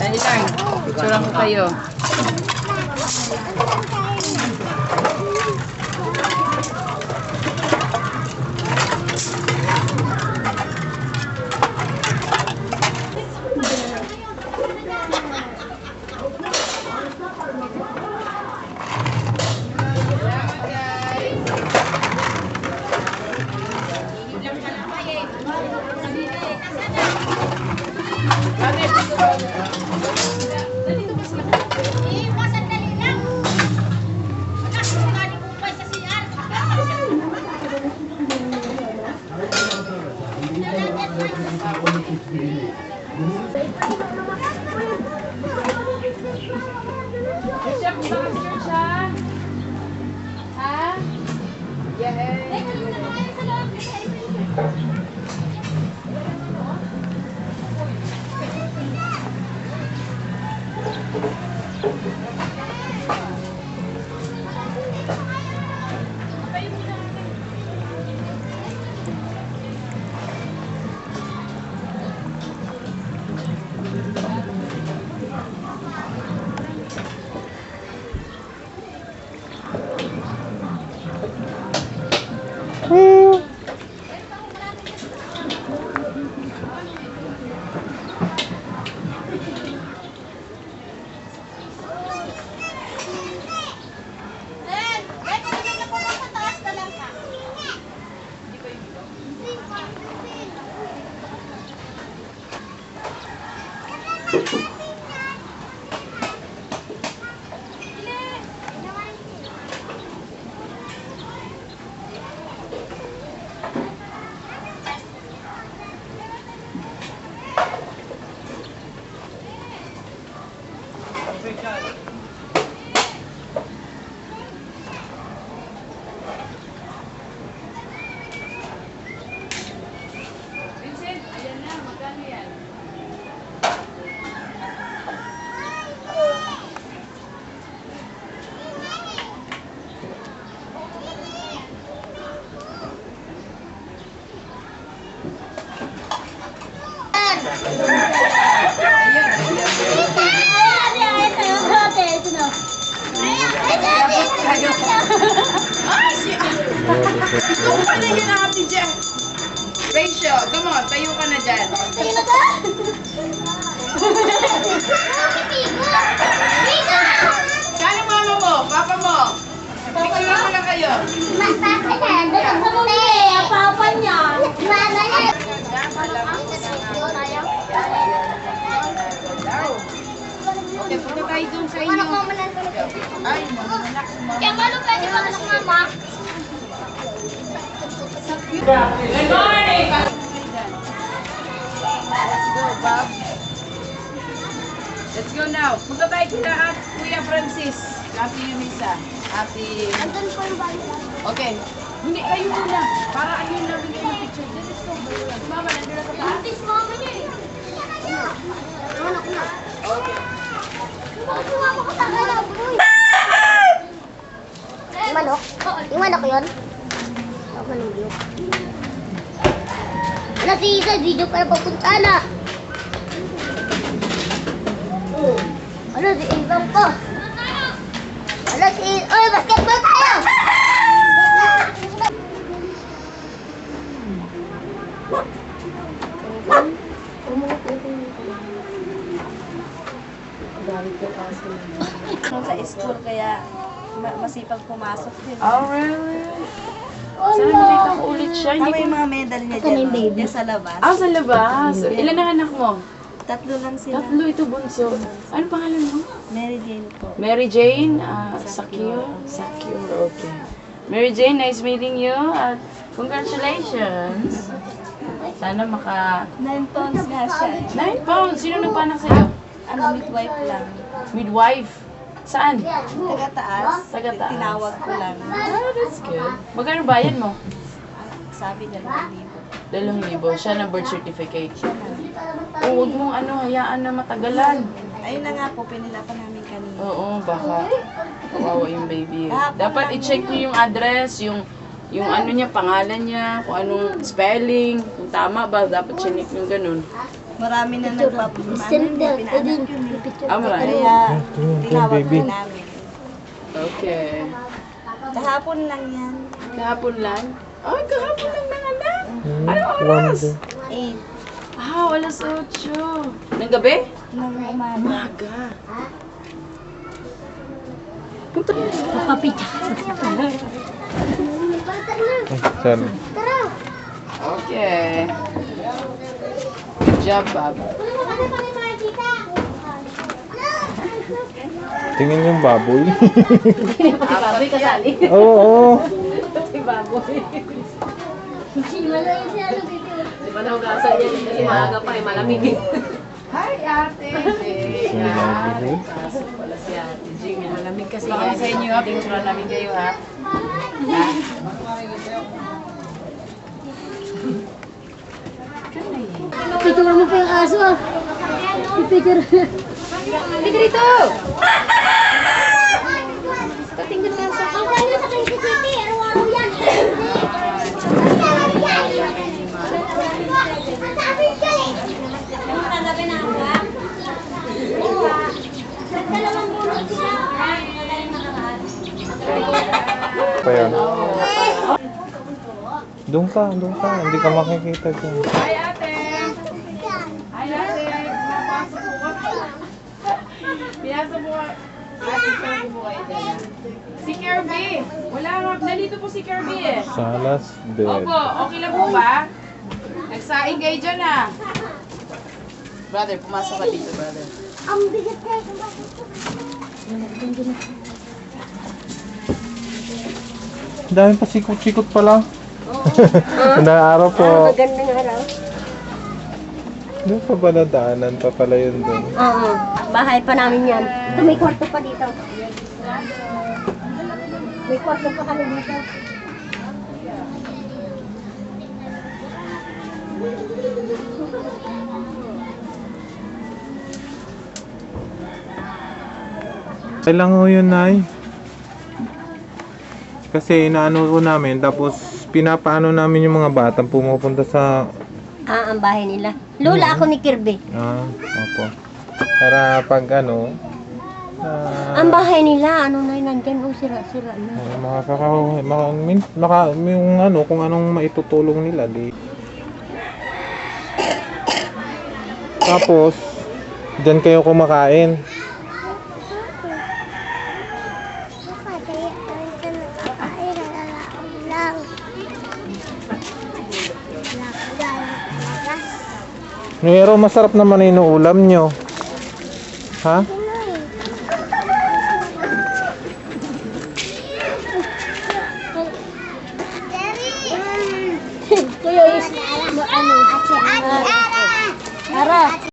Dali lang. Surang ko kayo. Vincent, ayan na. Magkano yan? Gusto ko pa na yun ang Ate Jen. Rachel, come on, tayo ka na dyan. Tayo na ka? Saan ang mama mo? Papa mo? Picture mo lang kayo. Papa niya. Mama niya. Okay, punta tayo dun sa inyo. Ay, mamunak si mama. Kaya malo pwede ba sa mama? Good morning! Let's go, Bob. Let's go now. Punta tayo kina Kuya Francis. Happy yung isa. Happy... Andun po yung balik. Okay. Hindi, kayo muna. Para ayun namin yung picture. This is so good. Mama, nandun na sa taas. Buntis mama niya eh. Anak na. Okay. Bakit sumama ko sa akin? Yung manok? Yung manok yun? Ako manok yun. Ano si Isa? Video para papunta na. Ano si Ibang ko? Ano si... Oy, basketball tayo! Sa school kaya masipag pumasok din. Oh, really? Sana nakita ko ulit siya. Hindi Tama ko... yung mga medal niya Ito na yung dyan. baby. Sa labas. Ah, sa labas. Ilan ang anak mo? 3 lang sila. 3 ito, bunso. Ano pangalan mo? Mary Jane po. Mary Jane, Sakio. Sakio, okay. Mary Jane, nice meeting you. At congratulations. Sana maka... 9 pounds nga siya. 9 pounds. Sino nagpanak sa'yo? Ano, midwife lang. Midwife. Saan? Taga-taas. Taga-taas. Tinawag ko lang. Ah, that's good. Magkano bayad mo? Sabi niya 2,000. 2,000. Siya na birth certificate. Huwag mong hayaan na matagalan. Ayun na nga po, pinilapan namin kanina. Oo, baka kawawa yung baby. Dapat i-check niyo yung address, yung ano niya, pangalan niya, kung anong spelling, kung tama ba, dapat chinik yung ganun. Marami na Simple. Marami. Kaya tinawag baby. na namin. Okay. Kahapon lang yan. Kahapon lang? Ay, kahapon lang nanganak. Ano One oras? day. 8 Alas 8. Ng gabi? ng umaga. Umaga. Papapita. Sorry. Tara. Okay. Good job, Bob. Tingin yung baboy. Baboy kasali. Oo. Si Baboy. Malayo siya. Di ba naugasan yan? Kasi maaga pa eh, malamig eh. Hi, Ate Jing. Pasok pala si Ate Jing. Malamig kasi yan. Sa inyo, picture namin kayo, ha? Picture mo pa yung aso ah. Picture. Halika dito! Patingin mo sa ang kanya sa kay Titi. Araw-araw yan. Sabi ka eh. Nakalabi na ako ah. Nagdalawang bulot sila. Pa yun. Doon ka. Hindi ka makikita dyan. Hi, Ate! Hi, Ate! Pinapasok po ko. Pinasok po ko. Ate, saan po kayo dyan? Si Kirby! Wala nga. Nandito po si Kirby eh. Salas bed. Opo, okay lang po ba? Nagsaing kayo dyan ah. Brother, pumasok ka dito, brother. Ang bigat na ito. Ang dami pa sikot-sikot pala. Magandang araw po. Magandang araw. Doon pa ba nadaanan pa pala yun doon? Oo. Bahay pa namin yan. Ito may kwarto pa dito. May kwarto pa kami dito. Kailangan ko yun, Nay. Kasi inaano ko namin, tapos pinapaano namin yung mga batang pumupunta sa... Ang bahay nila. Lola ako ni Kirby. Opo. Para pag ano... Ang bahay nila, nandyan, sira-sira na. yung ano, kung anong maitutulong nila, di... Tapos, dyan kayo kumakain. Pero masarap naman na inuulam nyo. Ha? Kuya is, Ara.